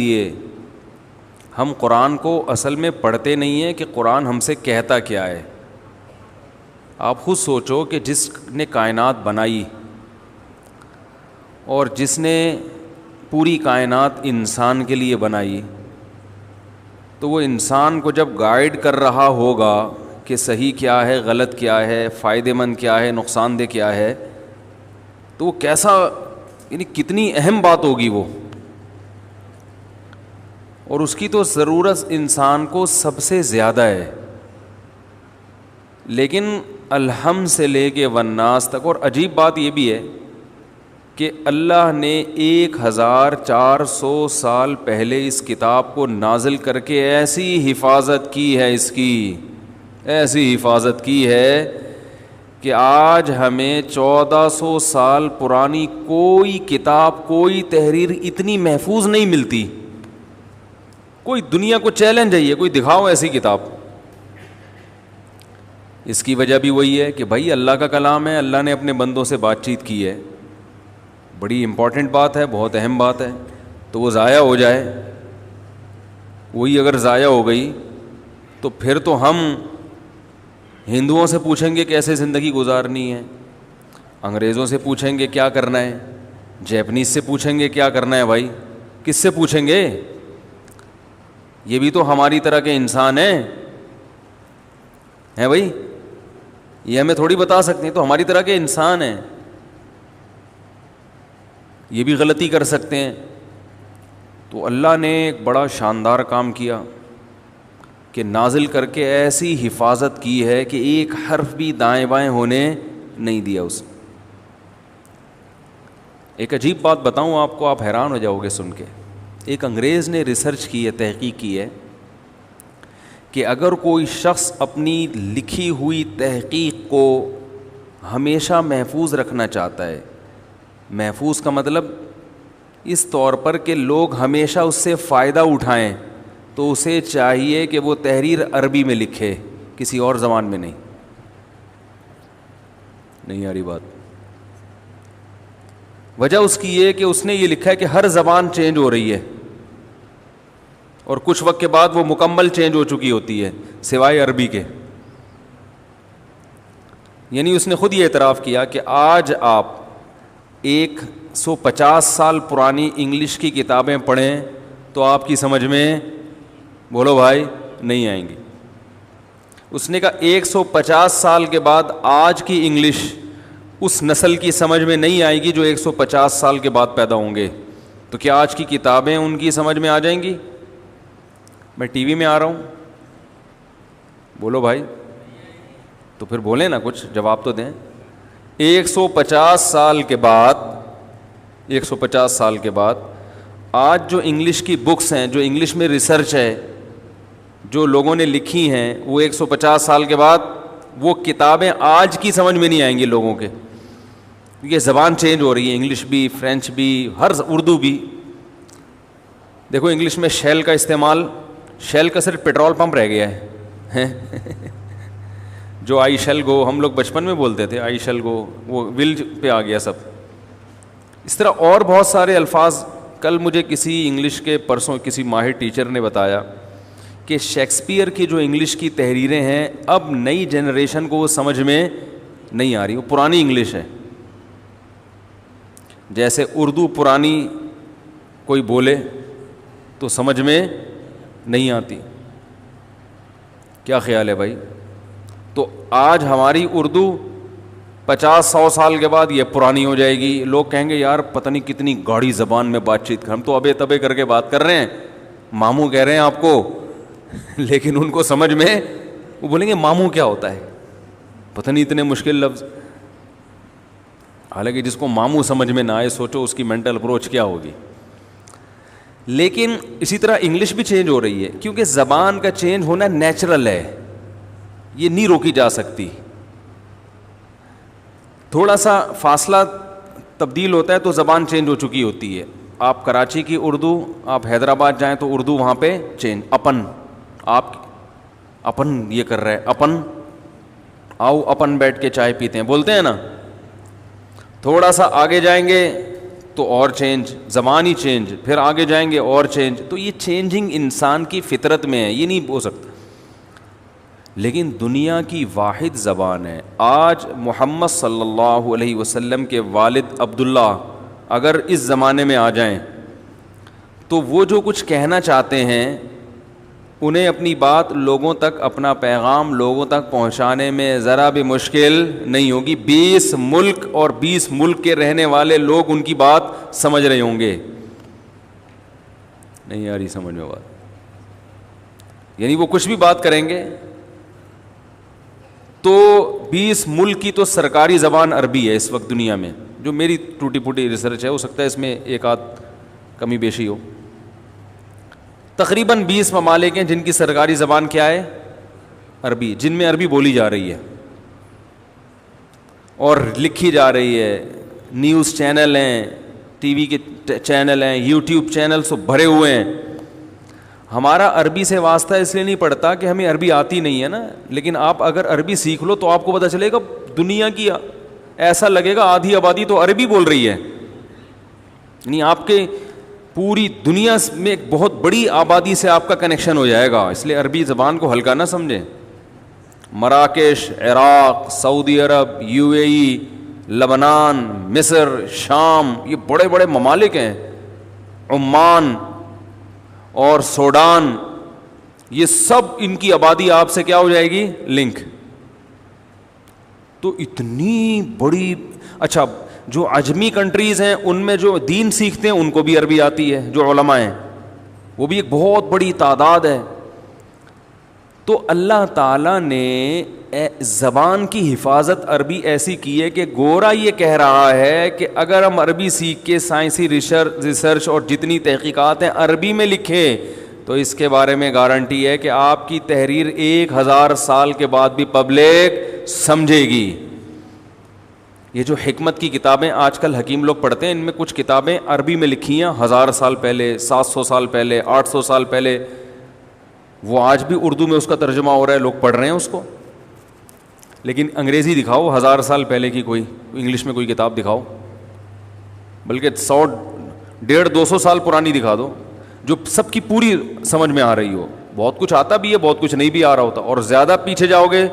دیے. ہم قرآن کو اصل میں پڑھتے نہیں ہیں کہ قرآن ہم سے کہتا کیا ہے. آپ خود سوچو کہ جس نے کائنات بنائی اور جس نے پوری کائنات انسان کے لیے بنائی, تو وہ انسان کو جب گائیڈ کر رہا ہوگا کہ صحیح کیا ہے, غلط کیا ہے, فائدہ مند کیا ہے, نقصان دہ کیا ہے, تو وہ کیسا, یعنی کتنی اہم بات ہوگی وہ. اور اس کی تو ضرورت انسان کو سب سے زیادہ ہے. لیکن الحم سے لے کے والناس تک. اور عجیب بات یہ بھی ہے کہ اللہ نے 1400 سال پہلے اس کتاب کو نازل کر کے ایسی حفاظت کی ہے, اس کی ایسی حفاظت کی ہے کہ آج ہمیں 1400 سال پرانی کوئی کتاب, کوئی تحریر اتنی محفوظ نہیں ملتی. کوئی دنیا کو چیلنج ہے یہ, کوئی دکھاؤ ایسی کتاب. اس کی وجہ بھی وہی ہے کہ بھائی اللہ کا کلام ہے, اللہ نے اپنے بندوں سے بات چیت کی ہے, بڑی امپورٹنٹ بات ہے, بہت اہم بات ہے. تو وہ ضائع ہو جائے, وہی اگر ضائع ہو گئی تو پھر تو ہم ہندوؤں سے پوچھیں گے کیسے زندگی گزارنی ہے, انگریزوں سے پوچھیں گے کیا کرنا ہے, جیپنیز سے پوچھیں گے کیا کرنا ہے. بھائی کس سے پوچھیں گے؟ یہ بھی تو ہماری طرح کے انسان ہیں بھائی, یہ ہمیں تھوڑی بتا سکتے ہیں, تو ہماری طرح کے انسان ہیں, یہ بھی غلطی کر سکتے ہیں. تو اللہ نے ایک بڑا شاندار کام کیا کہ نازل کر کے ایسی حفاظت کی ہے کہ ایک حرف بھی دائیں بائیں ہونے نہیں دیا اس نے. ایک عجیب بات بتاؤں آپ کو, آپ حیران ہو جاؤ گے سن کے. ایک انگریز نے ریسرچ کی ہے, تحقیق کی ہے کہ اگر کوئی شخص اپنی لکھی ہوئی تحقیق کو ہمیشہ محفوظ رکھنا چاہتا ہے, محفوظ کا مطلب اس طور پر کہ لوگ ہمیشہ اس سے فائدہ اٹھائیں, تو اسے چاہیے کہ وہ تحریر عربی میں لکھے, کسی اور زبان میں نہیں. نہیں آ رہی بات؟ وجہ اس کی یہ کہ اس نے یہ لکھا ہے کہ ہر زبان چینج ہو رہی ہے اور کچھ وقت کے بعد وہ مکمل چینج ہو چکی ہوتی ہے سوائے عربی کے. یعنی اس نے خود یہ اعتراف کیا کہ آج آپ 150 سال پرانی انگلش کی کتابیں پڑھیں تو آپ کی سمجھ میں, بولو بھائی, نہیں آئیں گی. اس نے کہا 150 سال کے بعد آج کی انگلش اس نسل کی سمجھ میں نہیں آئے گی جو 150 سال کے بعد پیدا ہوں گے. تو کیا آج کی کتابیں ان کی سمجھ میں آ جائیں گی؟ میں ٹی وی میں آ رہا ہوں, بولو بھائی, تو پھر بولیں نا, کچھ جواب تو دیں. 150 سال کے بعد 150 سال کے بعد آج جو انگلش کی بکس ہیں, جو انگلش میں ریسرچ ہے, جو لوگوں نے لکھی ہیں, وہ 150 سال کے بعد وہ کتابیں آج کی سمجھ میں نہیں آئیں گی لوگوں کے, کیونکہ زبان چینج ہو رہی ہے, انگلش بھی, فرینچ بھی, اردو بھی. دیکھو انگلش میں شیل کا استعمال, شیل کا صرف پیٹرول پمپ رہ گیا ہے جو آئی شیل گو ہم لوگ بچپن میں بولتے تھے, آئی شیل گو, وہ ول پہ آ گیا سب. اس طرح اور بہت سارے الفاظ. کل مجھے کسی انگلش کے پرسوں کسی ماہر ٹیچر نے بتایا کہ شیکسپیئر کی جو انگلش کی تحریریں ہیں اب نئی جنریشن کو وہ سمجھ میں نہیں آ رہی, وہ پرانی انگلش ہے. جیسے اردو پرانی کوئی بولے تو سمجھ میں نہیں آتی. کیا خیال ہے بھائی؟ تو آج ہماری اردو 50-100 سال کے بعد یہ پرانی ہو جائے گی. لوگ کہیں گے یار پتہ نہیں کتنی گاڑی زبان میں بات چیت کر, ہم تو ابے تبے کر کے بات کر رہے ہیں, ماموں کہہ رہے ہیں آپ کو, لیکن ان کو سمجھ میں, وہ بولیں گے ماموں کیا ہوتا ہے, پتہ نہیں اتنے مشکل لفظ. حالانکہ جس کو ماموں سمجھ میں نہ آئے, سوچو اس کی مینٹل اپروچ کیا ہوگی. لیکن اسی طرح انگلش بھی چینج ہو رہی ہے, کیونکہ زبان کا چینج ہونا نیچرل ہے, یہ نہیں روکی جا سکتی. تھوڑا سا فاصلہ تبدیل ہوتا ہے تو زبان چینج ہو چکی ہوتی ہے. آپ کراچی کی اردو, آپ حیدرآباد جائیں تو اردو وہاں پہ چینج. اپن, آپ اپن یہ کر رہے ہیں, اپن آؤ اپن بیٹھ کے چائے پیتے ہیں, بولتے ہیں نا. تھوڑا سا آگے جائیں گے تو اور چینج، زبان ہی چینج، پھر آگے جائیں گے اور چینج. تو یہ چینجنگ انسان کی فطرت میں ہے، یہ نہیں ہو سکتا. لیکن دنیا کی واحد زبان ہے. آج محمد صلی اللہ علیہ وسلم کے والد عبداللہ اگر اس زمانے میں آ جائیں تو وہ جو کچھ کہنا چاہتے ہیں انہیں اپنی بات لوگوں تک، اپنا پیغام لوگوں تک پہنچانے میں ذرا بھی مشکل نہیں ہوگی. 20 ملک اور 20 ملک کے رہنے والے لوگ ان کی بات سمجھ رہے ہوں گے. نہیں آ رہی سمجھ میں بات؟ یعنی وہ کچھ بھی بات کریں گے تو 20 ملک کی تو سرکاری زبان عربی ہے اس وقت دنیا میں. جو میری ٹوٹی پھوٹی ریسرچ ہے، ہو سکتا ہے اس میں ایک آدھ کمی بیشی ہو. تقریباً 20 ممالک ہیں جن کی سرکاری زبان کیا ہے؟ عربی، جن میں عربی بولی جا رہی ہے اور لکھی جا رہی ہے. نیوز چینل ہیں، ٹی وی کے چینل ہیں، یوٹیوب چینل سب بھرے ہوئے ہیں. ہمارا عربی سے واسطہ اس لیے نہیں پڑتا کہ ہمیں عربی آتی نہیں ہے نا، لیکن آپ اگر عربی سیکھ لو تو آپ کو پتہ چلے گا دنیا کی، ایسا لگے گا آدھی آبادی تو عربی بول رہی ہے. یعنی آپ کے پوری دنیا میں ایک بہت بڑی آبادی سے آپ کا کنیکشن ہو جائے گا. اس لیے عربی زبان کو ہلکا نہ سمجھیں. مراکش، عراق، سعودی عرب، یو اے ای، لبنان، مصر، شام، یہ بڑے بڑے ممالک ہیں. عمان اور سوڈان، یہ سب ان کی آبادی آپ سے کیا ہو جائے گی؟ لنک. تو اتنی بڑی. اچھا، جو عجمی کنٹریز ہیں ان میں جو دین سیکھتے ہیں ان کو بھی عربی آتی ہے، جو علماء ہیں وہ بھی ایک بہت بڑی تعداد ہے. تو اللہ تعالیٰ نے زبان کی حفاظت عربی ایسی کی ہے کہ گورا یہ کہہ رہا ہے کہ اگر ہم عربی سیکھ کے سائنسی ریسرچ اور جتنی تحقیقات ہیں عربی میں لکھیں تو اس کے بارے میں گارنٹی ہے کہ آپ کی تحریر 1000 سال کے بعد بھی پبلک سمجھے گی. یہ جو حکمت کی کتابیں آج کل حکیم لوگ پڑھتے ہیں، ان میں کچھ کتابیں عربی میں لکھی ہیں 1000 سال پہلے، 700 سال پہلے، 800 سال پہلے. وہ آج بھی اردو میں اس کا ترجمہ ہو رہا ہے، لوگ پڑھ رہے ہیں اس کو. لیکن انگریزی دکھاؤ 1000 سال پہلے کی، کوئی انگلش میں کوئی کتاب دکھاؤ، بلکہ 100 150 200 سال پرانی دکھا دو جو سب کی پوری سمجھ میں آ رہی ہو. بہت کچھ آتا بھی ہے، بہت کچھ نہیں بھی آ رہا ہوتا. اور زیادہ پیچھے جاؤ گے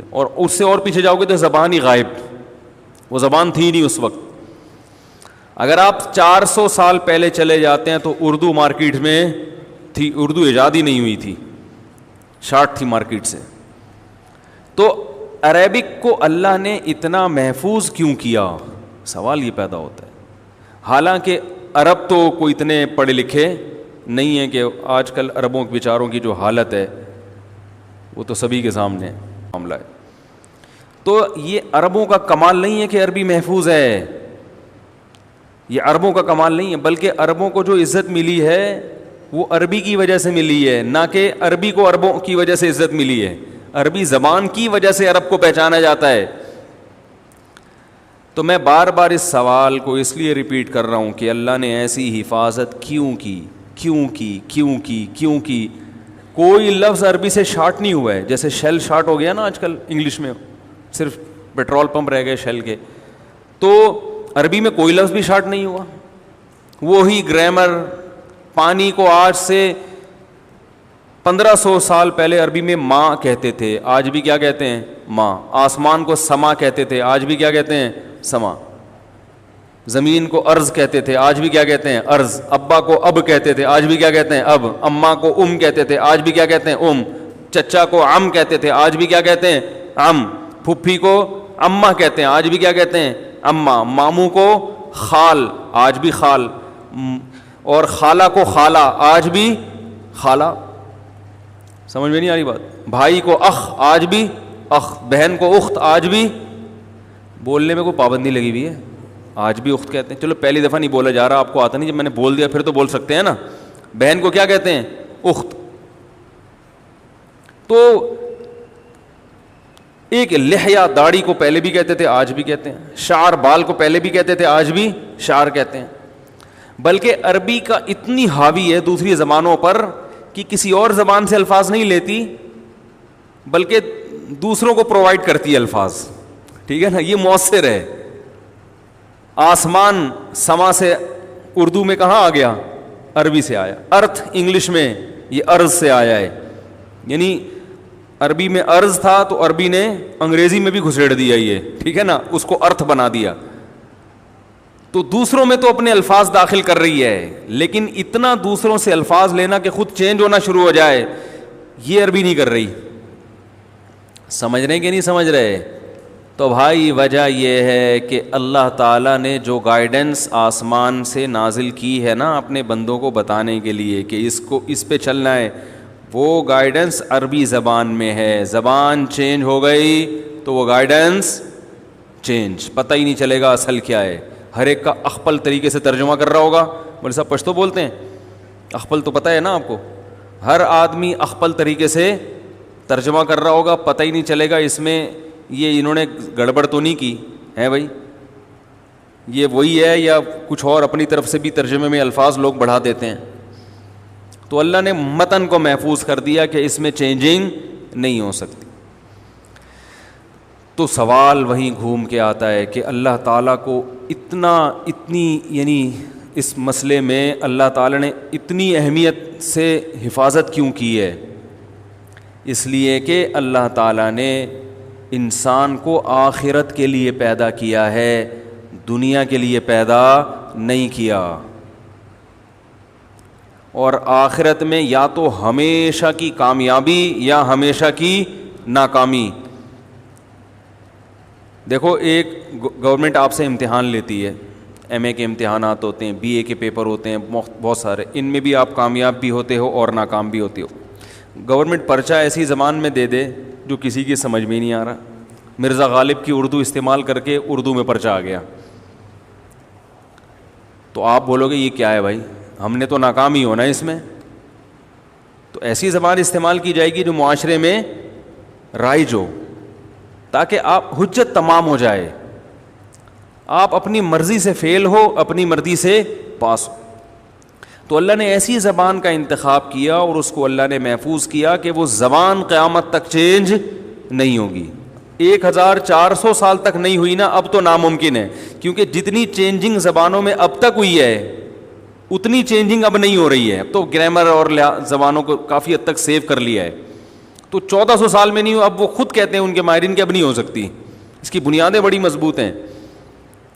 اور اس سے اور پیچھے جاؤ گے تو زبان ہی غائب، وہ زبان تھی نہیں اس وقت. اگر آپ 400 سال پہلے چلے جاتے ہیں تو اردو مارکیٹ میں تھی، اردو ایجاد ہی نہیں ہوئی تھی، شارٹ تھی مارکیٹ سے. تو عربک کو اللہ نے اتنا محفوظ کیوں کیا؟ سوال یہ پیدا ہوتا ہے. حالانکہ عرب تو کوئی اتنے پڑھے لکھے نہیں ہیں کہ آج کل عربوں کے بیچاروں کی جو حالت ہے وہ تو سبھی کے سامنے معاملہ ہے. تو یہ عربوں کا کمال نہیں ہے کہ عربی محفوظ ہے، یہ عربوں کا کمال نہیں ہے، بلکہ عربوں کو جو عزت ملی ہے وہ عربی کی وجہ سے ملی ہے، نہ کہ عربی کو عربوں کی وجہ سے عزت ملی ہے. عربی زبان کی وجہ سے عرب کو پہچانا جاتا ہے. تو میں بار بار اس سوال کو اس لیے ریپیٹ کر رہا ہوں کہ اللہ نے ایسی حفاظت کیوں کی، کیوں کی، کیوں کی، کیوں کی. کوئی لفظ عربی سے شارٹ نہیں ہوا ہے. جیسے شیل شارٹ ہو گیا نا آج کل انگلش میں، صرف پیٹرول پمپ رہ گئے شیل کے، تو عربی میں کوئی لفظ بھی شارٹ نہیں ہوا. وہی گرامر. پانی کو آج سے 1500 سال پہلے عربی میں ماں کہتے تھے، آج بھی کیا کہتے ہیں؟ ماں. آسمان کو سما کہتے تھے، آج بھی کیا کہتے ہیں؟ سما. زمین کو ارض کہتے تھے، آج بھی کیا کہتے ہیں؟ ارض. ابا کو اب کہتے تھے، آج بھی کیا کہتے ہیں؟ اب. اماں کو کہتے تھے، آج بھی کیا کہتے ہیں؟ چچا کو عم کہتے تھے، آج بھی کیا کہتے ہیں؟ عم. پھپھی کو اماں کہتے ہیں، آج بھی کیا کہتے ہیں؟ اماں. ماموں کو خال، آج بھی خال. اور خالہ کو خالہ، آج بھی خالہ. سمجھ میں نہیں آ رہی بات؟ بھائی کو اخ، آج بھی اخ. بہن کو اخت، آج بھی. بولنے میں کوئی پابندی لگی ہوئی ہے؟ آج بھی اخت کہتے ہیں. چلو پہلی دفعہ نہیں بولا جا رہا، آپ کو آتا نہیں، جب میں نے بول دیا پھر تو بول سکتے ہیں نا. بہن کو کیا کہتے ہیں؟ اخت. تو ایک لحیہ داڑھی کو پہلے بھی کہتے تھے، آج بھی کہتے ہیں. شعر بال کو پہلے بھی کہتے تھے، آج بھی شعر کہتے ہیں. بلکہ عربی کا اتنی حاوی ہے دوسری زبانوں پر کہ کسی اور زبان سے الفاظ نہیں لیتی بلکہ دوسروں کو پرووائڈ کرتی ہے الفاظ. ٹھیک ہے نا، یہ مؤثر ہے. آسمان سما سے اردو میں کہاں آ گیا؟ عربی سے آیا. ارتھ انگلش میں یہ ارض سے آیا ہے, یعنی عربی میں ارض تھا تو عربی نے انگریزی میں بھی گھسیڑ دیا یہ, ٹھیک ہے نا, اس کو ارتھ بنا دیا. تو دوسروں میں تو اپنے الفاظ داخل کر رہی ہے, لیکن اتنا دوسروں سے الفاظ لینا کہ خود چینج ہونا شروع ہو جائے, یہ عربی نہیں کر رہی. سمجھ رہے کہ نہیں سمجھ رہے؟ تو بھائی وجہ یہ ہے کہ اللہ تعالیٰ نے جو گائیڈنس آسمان سے نازل کی ہے نا اپنے بندوں کو بتانے کے لیے کہ اس پہ چلنا ہے, وہ گائیڈنس عربی زبان میں ہے. زبان چینج ہو گئی تو وہ گائیڈنس چینج, پتہ ہی نہیں چلے گا اصل کیا ہے. ہر ایک کا اخپل طریقے سے ترجمہ کر رہا ہوگا. بولے صاحب پشتو بولتے ہیں, اخپل تو پتہ ہے نا آپ کو, ہر آدمی اخپل طریقے سے ترجمہ کر رہا ہوگا, پتہ ہی نہیں چلے گا اس میں یہ انہوں نے گڑبڑ تو نہیں کی ہے بھائی, یہ وہی ہے یا کچھ اور اپنی طرف سے بھی ترجمے میں الفاظ لوگ بڑھا دیتے ہیں. تو اللہ نے متن کو محفوظ کر دیا کہ اس میں چینجنگ نہیں ہو سکتی. تو سوال وہیں گھوم کے آتا ہے کہ اللہ تعالیٰ کو اتنی یعنی اس مسئلے میں اللہ تعالیٰ نے اتنی اہمیت سے حفاظت کیوں کی ہے؟ اس لیے کہ اللہ تعالیٰ نے انسان کو آخرت کے لیے پیدا کیا ہے, دنیا کے لیے پیدا نہیں کیا. اور آخرت میں یا تو ہمیشہ کی کامیابی یا ہمیشہ کی ناکامی. دیکھو ایک گورنمنٹ آپ سے امتحان لیتی ہے, ایم اے کے امتحانات ہوتے ہیں, بی اے کے پیپر ہوتے ہیں بہت سارے, ان میں بھی آپ کامیاب بھی ہوتے ہو اور ناکام بھی ہوتے ہو. گورنمنٹ پرچہ ایسی زبان میں دے دے جو کسی کی سمجھ میں نہیں آ رہا. مرزا غالب کی اردو استعمال کر کے اردو میں پرچہ آ گیا, تو آپ بولو گے یہ کیا ہے بھائی, ہم نے تو ناکام ہی ہونا ہے اس میں. تو ایسی زبان استعمال کی جائے گی جو معاشرے میں رائج ہو, تاکہ آپ حجت تمام ہو جائے, آپ اپنی مرضی سے فیل ہو, اپنی مرضی سے پاس ہو. تو اللہ نے ایسی زبان کا انتخاب کیا اور اس کو اللہ نے محفوظ کیا کہ وہ زبان قیامت تک چینج نہیں ہوگی. 1400 سال تک نہیں ہوئی نا, اب تو ناممکن ہے, کیونکہ جتنی چینجنگ زبانوں میں اب تک ہوئی ہے اتنی چینجنگ اب نہیں ہو رہی ہے. اب تو گرامر اور زبانوں کو کافی حد تک سیو کر لیا ہے. تو 1400 سال میں نہیں ہو, اب وہ خود کہتے ہیں ان کے ماہرین کہ اب نہیں ہو سکتی, اس کی بنیادیں بڑی مضبوط ہیں.